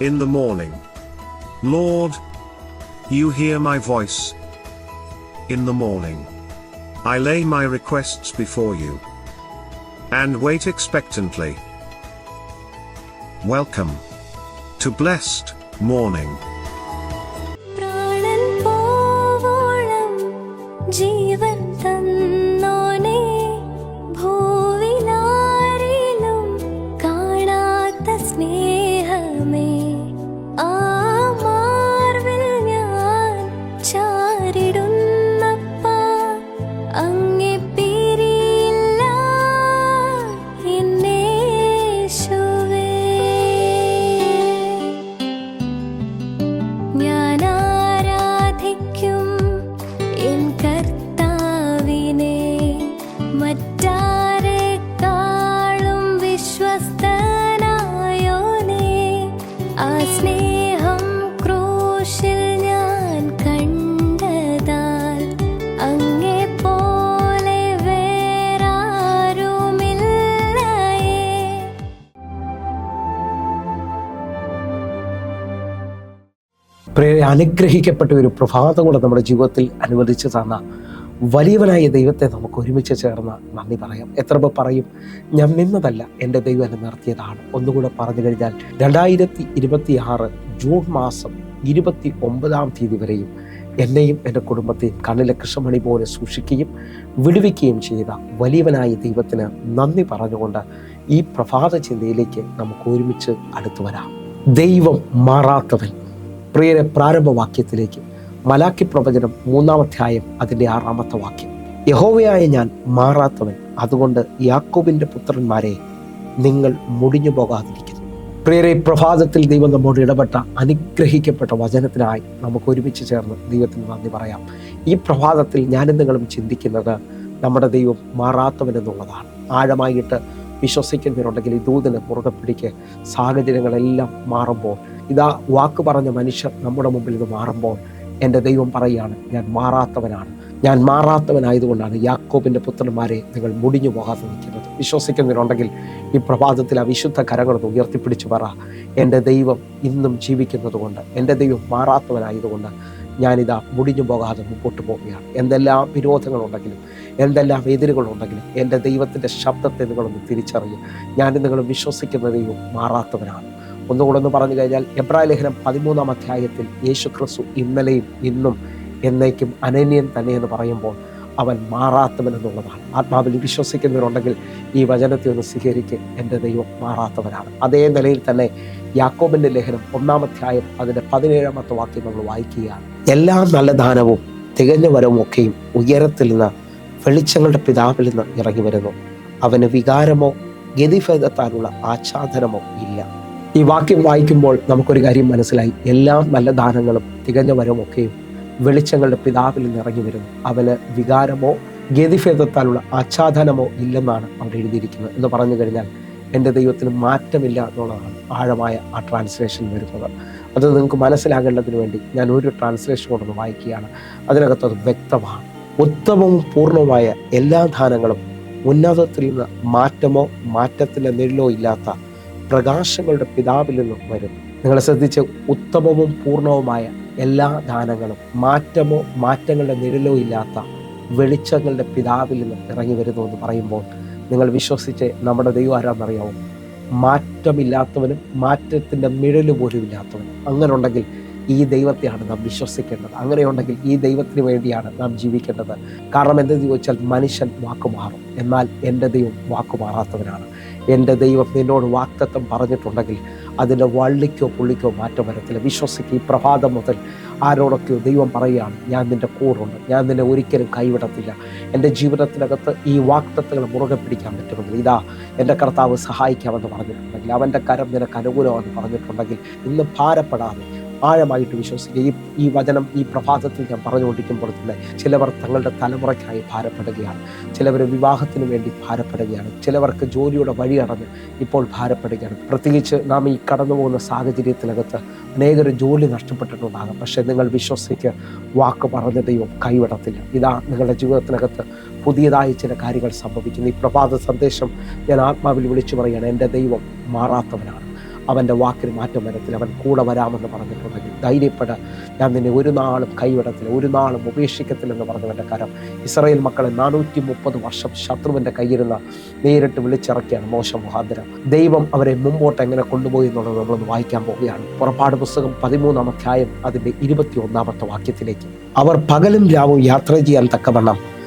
in the morning. Lord, you hear my voice. In the morning, I lay my requests before you and wait expectantly. Welcome to Blessed Morning. ജീവൻ തന്നോനെ ഭൂവിലാരിലും കാണാത്ത സ്നേഹമേ, ആ Marvel ഞാൻ ചാരിടുന്നപ്പാ, അങ്ങേ പിരിയില്ല എന്നേശുവേ. ഞാൻ ആരാധിക്കും N കർത്താവിനെ, മറ്റാരെക്കാളും വിശ്വസ്തനായോനെ. ആ സ്നേഹം ക്രൂശിൽ ഞാൻ കണ്ടതാൽ അങ്ങേ പോലെ വേറാരുമില്ലയേ. അനുഗ്രഹിക്കപ്പെട്ട ഒരു പ്രഭാതം കൂടെ നമ്മുടെ ജീവിതത്തിൽ അനുവദിച്ചു തന്ന വലിയവനായ ദൈവത്തെ നമുക്ക് ഒരുമിച്ച് ചേർന്ന് നന്ദി പറയാം. എത്ര പേർ പറയും, ഞാൻ നിന്നതല്ല, എൻ്റെ ദൈവം എന്നെ നിർത്തിയതാണ്? ഒന്നുകൂടെ പറഞ്ഞു കഴിഞ്ഞാൽ 2026 ജൂൺ മാസം 29 വരെയും എന്നെയും എൻ്റെ കുടുംബത്തെയും കണ്ണിലെ കൃഷ്ണമണി പോലെ സൂക്ഷിക്കുകയും വിടുവിക്കുകയും ചെയ്ത വലിയവനായ ദൈവത്തിന് നന്ദി പറഞ്ഞുകൊണ്ട് ഈ പ്രഭാത ചിന്തയിലേക്ക് നമുക്ക് ഒരുമിച്ച് അടുത്തു വരാം. ദൈവം മാറാത്തവൻ. പ്രിയരെ, പ്രാരംഭവാക്യത്തിലേക്ക് മലാക്കി പ്രവചനം 3-ാം അധ്യായം അതിൻ്റെ 6-ാമത്തെ വാക്യം. യഹോവയായ ഞാൻ മാറാത്തവൻ, അതുകൊണ്ട് യാക്കോബിൻ്റെ പുത്രന്മാരെ നിങ്ങൾ മുടിഞ്ഞു പോകാതിരിക്കുന്നു. പ്രിയരെ, പ്രഭാതത്തിൽ ദൈവം നമ്മോട് ഇടപെട്ട അനുഗ്രഹിക്കപ്പെട്ട വചനത്തിനായി നമുക്ക് ഒരുമിച്ച് ചേർന്ന് ദൈവത്തിന് നന്ദി പറയാം. ഈ പ്രഭാതത്തിൽ ഞാനും നിങ്ങളും ചിന്തിക്കുന്നത് നമ്മുടെ ദൈവം മാറാത്തവൻ എന്നുള്ളതാണ്. ആഴമായിട്ട് വിശ്വസിക്കുന്നവരുണ്ടെങ്കിൽ ഈ ദൂതനെ മുറുകെ പിടിക്ക്. സാഹചര്യങ്ങളെല്ലാം മാറുമ്പോൾ, ഇതാ വാക്ക് പറഞ്ഞ മനുഷ്യർ നമ്മുടെ മുമ്പിൽ ഇത് മാറുമ്പോൾ, എൻ്റെ ദൈവം പറയുകയാണ്, ഞാൻ മാറാത്തവനാണ്. ഞാൻ മാറാത്തവനായതുകൊണ്ടാണ് യാക്കോബിൻ്റെ പുത്രന്മാരെ നിങ്ങൾ മുടിഞ്ഞു പോകാതെ നിൽക്കുന്നത്. വിശ്വസിക്കുന്നവരുണ്ടെങ്കിൽ ഈ പ്രഭാതത്തിൽ ആ വിശുദ്ധ കരങ്ങളൊന്ന് ഉയർത്തിപ്പിടിച്ച് പറ, എൻ്റെ ദൈവം ഇന്നും ജീവിക്കുന്നത് കൊണ്ട്, എൻ്റെ ദൈവം മാറാത്തവനായതുകൊണ്ട് ഞാനിതാ മുടിഞ്ഞു പോകാതെ മുമ്പോട്ട് പോവുകയാണ്. എന്തെല്ലാം വിരോധങ്ങളുണ്ടെങ്കിലും, എന്തെല്ലാം എതിരുകളുണ്ടെങ്കിലും എൻ്റെ ദൈവത്തിൻ്റെ ശബ്ദത്തെ നിങ്ങളൊന്ന് തിരിച്ചറിയും. ഞാൻ നിങ്ങളും വിശ്വസിക്കുന്ന ദൈവം മാറാത്തവനാണ്. ഒന്നുകൂടെ ഒന്ന് പറഞ്ഞു കഴിഞ്ഞാൽ, എബ്രായ ലേഖനം 13-ാം അധ്യായത്തിൽ യേശു ക്രിസ്തു ഇന്നലെയും ഇന്നും എന്നേക്കും അനന്യൻ തന്നെ എന്ന് പറയുമ്പോൾ അവൻ മാറാത്തവൻ എന്നുള്ളതാണ്. ആത്മാവിൽ വിശ്വസിക്കുന്നവരുണ്ടെങ്കിൽ ഈ വചനത്തെ ഒന്ന് സ്വീകരിക്കുക. എൻ്റെ ദൈവം മാറാത്തവനാണ്. അതേ നിലയിൽ തന്നെ യാക്കോബിൻ്റെ ലേഖനം 1-ാം അധ്യായം അതിൻ്റെ 17-ാമത്തെ വാക്യം നമ്മൾ വായിക്കുകയാണ്. എല്ലാ നല്ല ദാനവും തികഞ്ഞ വരവും ഒക്കെയും ഉയരത്തിൽ നിന്ന് വെളിച്ചങ്ങളുടെ പിതാവിൽ നിന്ന് ഇറങ്ങി വരുന്നു. അവന് വികാരമോ ഗതിഭേദത്താലുള്ള ആച്ഛാദനമോ ഇല്ല. ഈ വാക്യം വായിക്കുമ്പോൾ നമുക്കൊരു കാര്യം മനസ്സിലായി. എല്ലാ നല്ല ദാനങ്ങളും തികഞ്ഞ വരവും ഒക്കെയും വെളിച്ചങ്ങളുടെ പിതാവിൽ നിന്ന് ഇറങ്ങി വരുന്നു. അവന് വികാരമോ ഗതിഭേദത്താലുള്ള ആച്ഛാദനമോ ഇല്ലെന്നാണ് അവിടെ എഴുതിയിരിക്കുന്നത്. എന്ന് പറഞ്ഞു കഴിഞ്ഞാൽ എൻ്റെ ദൈവത്തിന് മാറ്റമില്ല എന്നുള്ളതാണ് ആഴമായ ആ ട്രാൻസ്ലേഷൻ വരുന്നത്. അത് നിങ്ങൾക്ക് മനസ്സിലാകേണ്ടതിന് വേണ്ടി ഞാൻ ഒരു ട്രാൻസ്ലേഷൻ കൊണ്ടൊന്ന് വായിക്കുകയാണ്. അതിനകത്ത് അത് വ്യക്തമാണ്. ഉത്തമവും പൂർണ്ണവുമായ എല്ലാ ദാനങ്ങളും ഉന്നതത്തിൽ നിന്ന് മാറ്റമോ മാറ്റത്തിൻ്റെ നിഴലോ ഇല്ലാത്ത പ്രകാശങ്ങളുടെ പിതാവിൽ നിന്നും വരും. നിങ്ങൾ ശ്രദ്ധിച്ച്, ഉത്തമവും പൂർണ്ണവുമായ എല്ലാ ദാനങ്ങളും മാറ്റമോ മാറ്റങ്ങളുടെ നിഴലോ ഇല്ലാത്ത വെളിച്ചങ്ങളുടെ പിതാവിൽ നിന്നും ഇറങ്ങി വരുന്നു എന്ന് പറയുമ്പോൾ നിങ്ങൾ വിശ്വസിച്ച് നമ്മുടെ ദൈവം ആരാന്നറിയാവും? മാറ്റമില്ലാത്തവനും മാറ്റത്തിൻ്റെ നിഴല് പോലും ഇല്ലാത്തവനും. അങ്ങനെ ഉണ്ടെങ്കിൽ ഈ ദൈവത്തെയാണ് നാം വിശ്വസിക്കേണ്ടത്. അങ്ങനെയുണ്ടെങ്കിൽ ഈ ദൈവത്തിന് വേണ്ടിയാണ് നാം ജീവിക്കേണ്ടത്. കാരണം എന്തെന്ന് ചോദിച്ചാൽ, മനുഷ്യൻ വാക്കുമാറും, എന്നാൽ എൻ്റെ ദൈവം വാക്കുമാറാത്തവനാണ്. എൻ്റെ ദൈവം നിന്നോട് വാഗ്ദത്തം പറഞ്ഞിട്ടുണ്ടെങ്കിൽ അതിൻ്റെ വള്ളിക്കോ പുള്ളിക്കോ മാറ്റം വരത്തില്ല. വിശ്വസിക്കുക. ഈ പ്രഭാതം മുതൽ ആരോടൊക്കെയോ ദൈവം പറയുകയാണ്, ഞാൻ നിൻ്റെ കൂറുണ്ട്, ഞാൻ നിന്നെ ഒരിക്കലും കൈവിടത്തില്ല. എൻ്റെ ജീവിതത്തിനകത്ത് ഈ വാഗ്ദത്തങ്ങൾ മുറുകെ പിടിക്കാൻ പറ്റുമെങ്കിൽ, ഇതാ എൻ്റെ കർത്താവ് സഹായിക്കാമെന്ന് പറഞ്ഞിട്ടുണ്ടെങ്കിൽ, അവൻ്റെ കരം നിനക്ക് അനുകൂലമെന്ന് പറഞ്ഞിട്ടുണ്ടെങ്കിൽ, ഇന്ന് ഭാരപ്പെടാതെ ആഴമായിട്ട് വിശ്വസിക്കുക. ഈ വചനം ഈ പ്രഭാതത്തിൽ ഞാൻ പറഞ്ഞുകൊണ്ടിരിക്കുമ്പോൾ തന്നെ ചിലവർ തങ്ങളുടെ തലമുറയ്ക്കായി ഭാരപ്പെടുകയാണ്, ചിലവർ വിവാഹത്തിന് വേണ്ടി ഭാരപ്പെടുകയാണ്, ചിലവർക്ക് ജോലിയുടെ വഴി അടഞ്ഞ് ഇപ്പോൾ ഭാരപ്പെടുകയാണ്. പ്രത്യേകിച്ച് നാം ഈ കടന്നു പോകുന്ന സാഹചര്യത്തിനകത്ത് അനേകർ ജോലി നഷ്ടപ്പെട്ടിട്ടുണ്ടാകും. പക്ഷേ നിങ്ങൾ വിശ്വസിക്കുക, വാക്ക് പറഞ്ഞ ദൈവം കൈവിടത്തില്ല. ഇതാ നിങ്ങളുടെ ജീവിതത്തിനകത്ത് പുതിയതായി ചില കാര്യങ്ങൾ സംഭവിക്കുന്നു. ഈ പ്രഭാത സന്ദേശം ഞാൻ ആത്മാവിൽ വിളിച്ചു പറയുകയാണ്, എൻ്റെ ദൈവം മാറാത്തവനാണ്. അവൻ്റെ വാക്കിന് മാറ്റം വരത്തില്ല. അവൻ കൂടെ വരാമെന്ന് പറഞ്ഞിട്ടുണ്ടെങ്കിൽ ധൈര്യപ്പെട, ഞാൻ നിന്നെ ഒരു നാളും കൈവിടത്തില്ല, ഒരു നാളും ഉപേക്ഷിക്കത്തില്ലെന്ന് പറഞ്ഞവൻ്റെ കരം ഇസ്രായേൽ മക്കളെ 430 വർഷം ശത്രുവിൻ്റെ കയ്യിരുന്ന് നേരിട്ട് വിളിച്ചിറക്കിയാണ് മോശ മുഖാന്തരം. ദൈവം അവരെ മുമ്പോട്ട് എങ്ങനെ കൊണ്ടുപോയി എന്നുള്ളത് നമ്മളൊന്ന് വായിക്കാൻ പോവുകയാണ്. പുറപ്പാട് പുസ്തകം 13-ാം അധ്യായം അതിൻ്റെ 21-ാമത്തെ വാക്യത്തിലേക്ക്. അവർ പകലും രാവും യാത്ര ചെയ്യാൻ തക്കവണ്ണം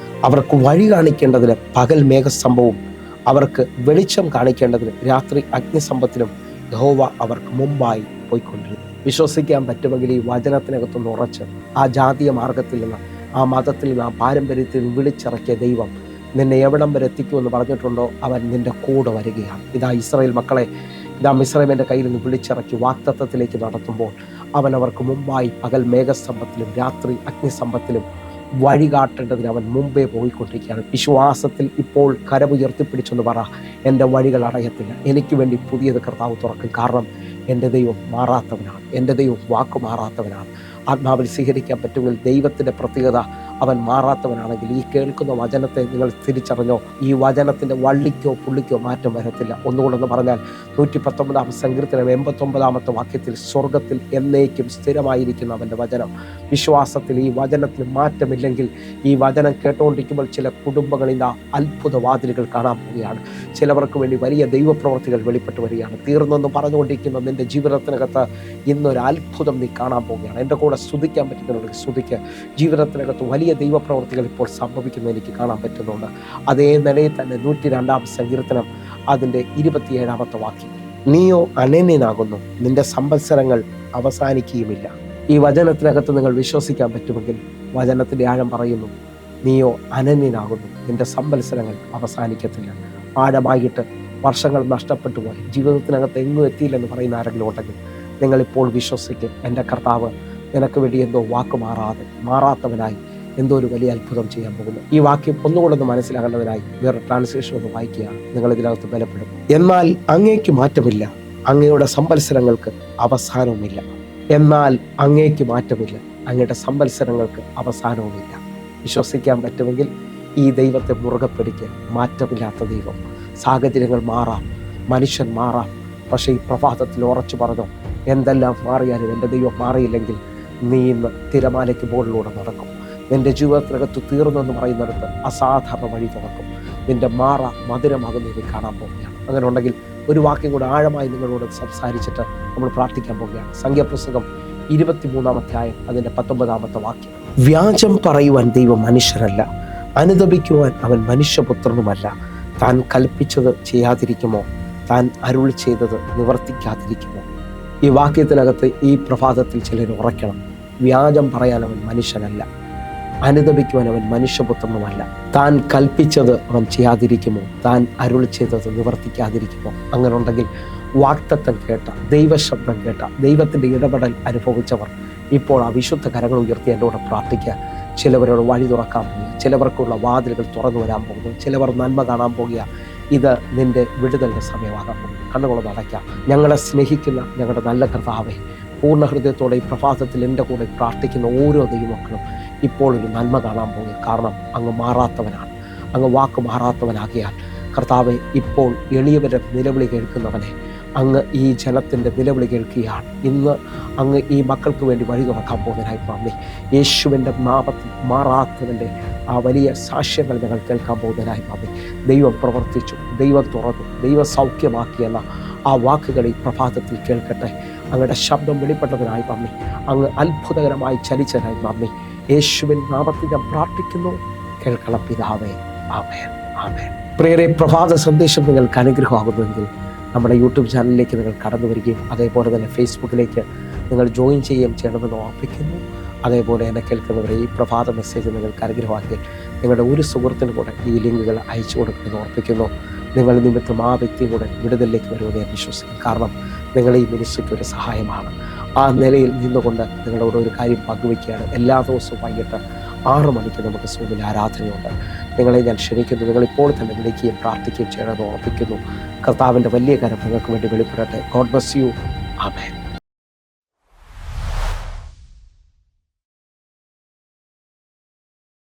അവർക്ക് വഴി കാണിക്കേണ്ടതിന് പകൽ മേഘസ്തംഭവും അവർക്ക് വെളിച്ചം കാണിക്കേണ്ടതിന് രാത്രി അഗ്നിസമ്പത്തിലും യഹോവ അവർക്ക് മുമ്പായി പോയിക്കൊണ്ടിരുന്നു. വിശ്വസിക്കാൻ പറ്റുമെങ്കിൽ ഈ വചനത്തിനകത്തൊന്ന് ഉറച്ച് ആ ജാതീയ മാർഗത്തിൽ നിന്ന്, ആ മതത്തിൽ നിന്ന്, ആ പാരമ്പര്യത്തിൽ നിന്ന് വിളിച്ചിറക്കിയ ദൈവം നിന്നെ എവിടം വരെ എത്തിക്കുമെന്ന് പറഞ്ഞിട്ടുണ്ടോ അവൻ നിന്റെ കൂടെ വരികയാണ്. ഇതാ ഇസ്രായേൽ മക്കളെ, ഇതാ മിസ്രയീമിൻ്റെ കയ്യിൽ നിന്ന് വിളിച്ചിറക്കി വാഗ്ദത്തത്തിലേക്ക് നടത്തുമ്പോൾ അവൻ അവർക്ക് മുമ്പായി പകൽ മേഘസ്തംഭത്തിലും രാത്രി അഗ്നിസമ്പത്തിലും വഴി കാട്ടേണ്ടതിന് അവൻ മുമ്പേ പോയിക്കൊണ്ടിരിക്കുകയാണ്. വിശ്വാസത്തിൽ ഇപ്പോൾ കരമുയർത്തിപ്പിടിച്ചെന്ന് പറ, എൻ്റെ വഴികൾ അടയത്തില്ല, എനിക്ക് വേണ്ടി പുതിയത് കർത്താവ് തുറക്കും. കാരണം എൻ്റെ ദൈവം മാറാത്തവനാണ്, എൻ്റെ ദൈവം വാക്ക് മാറാത്തവനാണ്. ആത്മാവിൽ സ്വീകരിക്കാൻ പറ്റുമെങ്കിൽ ദൈവത്തിൻ്റെ പ്രത്യേകത, അവൻ മാറാത്തവനാണെങ്കിൽ ഈ കേൾക്കുന്ന വചനത്തെ നിങ്ങൾ തിരിച്ചറിഞ്ഞോ, ഈ വചനത്തിൻ്റെ വള്ളിക്കോ പുള്ളിക്കോ മാറ്റം വരത്തില്ല. ഒന്നുകൊണ്ടെന്ന് പറഞ്ഞാൽ 119-ാം സങ്കീർത്തനം 89-ാമത്തെ വാക്യത്തിൽ സ്വർഗത്തിൽ എന്നേക്കും സ്ഥിരമായിരിക്കുന്ന അവൻ്റെ വചനം. വിശ്വാസത്തിൽ ഈ വചനത്തിന് മാറ്റമില്ലെങ്കിൽ ഈ വചനം കേട്ടുകൊണ്ടിരിക്കുമ്പോൾ ചില കുടുംബങ്ങളിൽ അത്ഭുത വാതിലുകൾ കാണാൻ പോവുകയാണ്. ചിലവർക്ക് വേണ്ടി വലിയ ദൈവപ്രവർത്തികൾ വെളിപ്പെട്ട് വരികയാണ്. തീർന്നെന്ന് പറഞ്ഞുകൊണ്ടിരിക്കുന്ന നിൻ്റെ ജീവിതത്തിനകത്ത് ഇന്നൊരു അത്ഭുതം നീ കാണാൻ പോവുകയാണ്. എൻ്റെ കൂടെ സ്തുതിക്കാൻ പറ്റുന്നവർക്ക് സ്തുതിക്ക്. ജീവിതത്തിനകത്ത് വലിയ ദൈവപ്രവർത്തികൾ ഇപ്പോൾ സംഭവിക്കുന്നത് എനിക്ക് കാണാൻ പറ്റുന്നുണ്ട്. അതേ നിലയിൽ തന്നെ 102-ാം സങ്കീർത്തനം അതിൻ്റെ 27-ാമത്തെ വാക്യം. നീയോ അനന്യനാകുന്നു, നിന്റെ സംവത്സരങ്ങൾ അവസാനിക്കുകയുമില്ല. ഈ വചനത്തിനകത്ത് നിങ്ങൾ വിശ്വസിക്കാൻ പറ്റുമെങ്കിൽ വചനത്തിൻ്റെ ആഴം പറയുന്നു, നീയോ അനന്യനാകുന്നു, നിന്റെ സംവത്സരങ്ങൾ അവസാനിക്കത്തില്ല. ആഴമായിട്ട് വർഷങ്ങൾ നഷ്ടപ്പെട്ടു പോയി ജീവിതത്തിനകത്ത് എങ്ങും എത്തിയില്ലെന്ന് പറയുന്ന ആരെങ്കിലും ഉണ്ടെങ്കിൽ നിങ്ങളിപ്പോൾ വിശ്വസിക്കും, എൻ്റെ കർത്താവ് നിനക്ക് വേണ്ടി എന്തോ വാക്ക് മാറാത്തവനായി എന്തോ ഒരു വലിയ അത്ഭുതം ചെയ്യാൻ പോകുന്നു. ഈ വാക്യം ഒന്നുകൂടെ മനസ്സിലാകേണ്ടതിനായി വേറെ ട്രാൻസ്ലേഷൻ ഒന്ന് വായിക്കുകയാണ്. നിങ്ങൾ ഇതിനകത്ത് ബലപ്പെടും. എന്നാൽ അങ്ങേക്ക് മാറ്റമില്ല, അങ്ങയുടെ സംവത്സരങ്ങൾക്ക് അവസാനവുമില്ല. എന്നാൽ അങ്ങേക്ക് മാറ്റമില്ല, അങ്ങയുടെ സംവത്സരങ്ങൾക്ക് അവസാനവുമില്ല. വിശ്വസിക്കാൻ പറ്റുമെങ്കിൽ ഈ ദൈവത്തെ മുറുകെ പിടിക്കുക. മാറ്റമില്ലാത്ത ദൈവം. സാഹചര്യങ്ങൾ മാറാം, മനുഷ്യൻ മാറാം, പക്ഷേ ഈ പ്രഭാതത്തിൽ ഉറച്ചു പറഞ്ഞോ, എന്തെല്ലാം മാറിയാലും എൻ്റെ ദൈവം മാറിയില്ലെങ്കിൽ നീ ഇന്ന് തിരമാലയ്ക്ക് മുകളിലൂടെ നടക്കും. നിൻ്റെ ജീവിതത്തിനകത്ത് തീർന്നെന്ന് പറയുന്നിടത്ത് അസാധാരണ വഴി തുറക്കും. നിൻ്റെ മധുരമാകുന്ന നീ കാണാൻ പോവുകയാണ്. അങ്ങനെ ഉണ്ടെങ്കിൽ ഒരു വാക്യം കൂടെ ആഴമായി നിങ്ങളോട് സംസാരിച്ചിട്ട് നമ്മൾ പ്രാർത്ഥിക്കാൻ പോവുകയാണ്. സംഖ്യാപുസ്തകം 23-ാം അധ്യായം അതിൻ്റെ 19-ാമത്തെ വാക്യം. വ്യാജം പറയുവാൻ ദൈവം മനുഷ്യരല്ല, അനുതപിക്കുവാൻ അവൻ മനുഷ്യപുത്രനുമല്ല. താൻ കൽപ്പിച്ചത് ചെയ്യാതിരിക്കുമോ, താൻ അരുൾ ചെയ്തത് നിവർത്തിക്കാതിരിക്കുമോ? ഈ വാക്യത്തിനകത്ത് ഈ പ്രഭാതത്തിൽ ചിലർ ഉറയ്ക്കണം. വ്യാജം പറയാൻ അവൻ മനുഷ്യനല്ല, അനുതപിക്കുവാൻ അവൻ മനുഷ്യപുത്രനുമല്ല. താൻ കൽപ്പിച്ചത് അവൻ ചെയ്യാതിരിക്കുമോ, താൻ അരുൾ ചെയ്തത് നിവർത്തിക്കാതിരിക്കുമോ? അങ്ങനെ ഉണ്ടെങ്കിൽ വാഗ്ദത്തം കേട്ട, ദൈവശബ്ദം കേട്ട, ദൈവത്തിൻ്റെ ഇടപെടൽ അനുഭവിച്ചവർ ഇപ്പോൾ ആ വിശുദ്ധ കരങ്ങൾ ഉയർത്തി എൻ്റെ കൂടെ പ്രാർത്ഥിക്കുക. ചിലവരോട് വഴി തുറക്കാൻ പോകുക, ചിലവർക്കുള്ള വാതിലുകൾ തുറന്നു വരാൻ പോകുന്നു, ചിലവർ നന്മ കാണാൻ പോകുക. ഇത് നിൻ്റെ വിടുതലിൻ്റെ സമയമാകാൻ പോകുന്നു. കണ്ണുകളൊന്ന് അടയ്ക്കാം. ഞങ്ങളെ സ്നേഹിക്കുന്ന ഞങ്ങളുടെ നല്ല കർത്താവേ, പൂർണ്ണ ഹൃദയത്തോടെ ഈ പ്രഭാതത്തിൽ എൻ്റെ കൂടെ പ്രാർത്ഥിക്കുന്ന ഓരോ ദൈവമക്കളും ഇപ്പോൾ ഒരു നന്മ കാണാൻ പോകുക. കാരണം അങ്ങ് മാറാത്തവനാണ്, അങ്ങ് വാക്ക് മാറാത്തവനാകിയാൽ കർത്താവെ, ഇപ്പോൾ എളിയവരെ നിലവിളി കേൾക്കുന്നവനെ, അങ്ങ് ഈ ജനത്തിൻ്റെ നിലവിളി കേൾക്കുകയാണ്. ഇന്ന് അങ്ങ് ഈ മക്കൾക്ക് വേണ്ടി വഴി തുറക്കാൻ പോകുന്നതിനായി നന്ദി. യേശുവിൻ്റെ നാമത്തിൽ മാറാത്തവൻ്റെ ആ വലിയ സാക്ഷ്യങ്ങൾ ഞങ്ങൾ കേൾക്കാൻ പോകുന്നതിനായി നന്ദി. ദൈവം പ്രവർത്തിച്ചു, ദൈവം തുറന്നു, ദൈവം സൗഖ്യമാക്കിയെന്ന ആ വാക്കുകൾ ഈ പ്രഭാതത്തിൽ കേൾക്കട്ടെ. അങ്ങയുടെ ശബ്ദം വെളിപ്പെട്ടതിനായി നന്ദി. അങ്ങ് അത്ഭുതകരമായി ചലിച്ചതിനായി നന്ദി. യേശുവിൻ നാമത്തിൽ ഞാൻ പ്രാർത്ഥിക്കുന്നു, കേൾക്കണം പിതാവേ. ആമേൻ, ആമേൻ. പ്രിയരെ, പ്രഭാത സന്ദേശം നിങ്ങൾക്ക് അനുഗ്രഹമാകുന്നുവെങ്കിൽ നമ്മുടെ യൂട്യൂബ് ചാനലിലേക്ക് നിങ്ങൾ കടന്നു വരികയും അതേപോലെ തന്നെ ഫേസ്ബുക്കിലേക്ക് നിങ്ങൾ ജോയിൻ ചെയ്യുകയും ചെയ്യണമെന്ന് ഓർപ്പിക്കുന്നു. അതേപോലെ എന്നെ കേൾക്കുന്നവരെ ഈ പ്രഭാത മെസ്സേജ് നിങ്ങൾക്ക് അനുഗ്രഹമാക്കി നിങ്ങളുടെ ഒരു സുഹൃത്തിനും കൂടെ ഈ ലിങ്കുകൾ അയച്ചു കൊടുക്കുമെന്ന് ഓർപ്പിക്കുന്നു. നിങ്ങൾ നിമിത്തം ആ വ്യക്തിയും കൂടെ വിടുതലിലേക്ക് വരുമെന്ന് ഞാൻ വിശ്വസിക്കും. കാരണം നിങ്ങൾ ഈ മിനിസ്ട്രിക്ക് ഒരു സഹായമാണ്. ആ നിലയിൽ നിന്നുകൊണ്ട് നിങ്ങളോട് ഒരു കാര്യം പങ്കുവയ്ക്കുകയാണ്. എല്ലാ ദിവസവും വൈകിട്ട് 6 മണിക്ക് നമുക്ക് സൂമിൽ ആരാധനയുണ്ട്. നിങ്ങളെ ഞാൻ ക്ഷണിക്കുന്നു. നിങ്ങളിപ്പോൾ തന്നെ വിളിക്കുകയും പ്രാർത്ഥിക്കുകയും ചെയ്യണമെന്ന് ഓർപ്പിക്കുന്നു. കർത്താവിൻ്റെ വലിയ കരം നിങ്ങൾക്ക് വേണ്ടി വെളിപ്പെടട്ടെ. God bless you. ആമേൻ.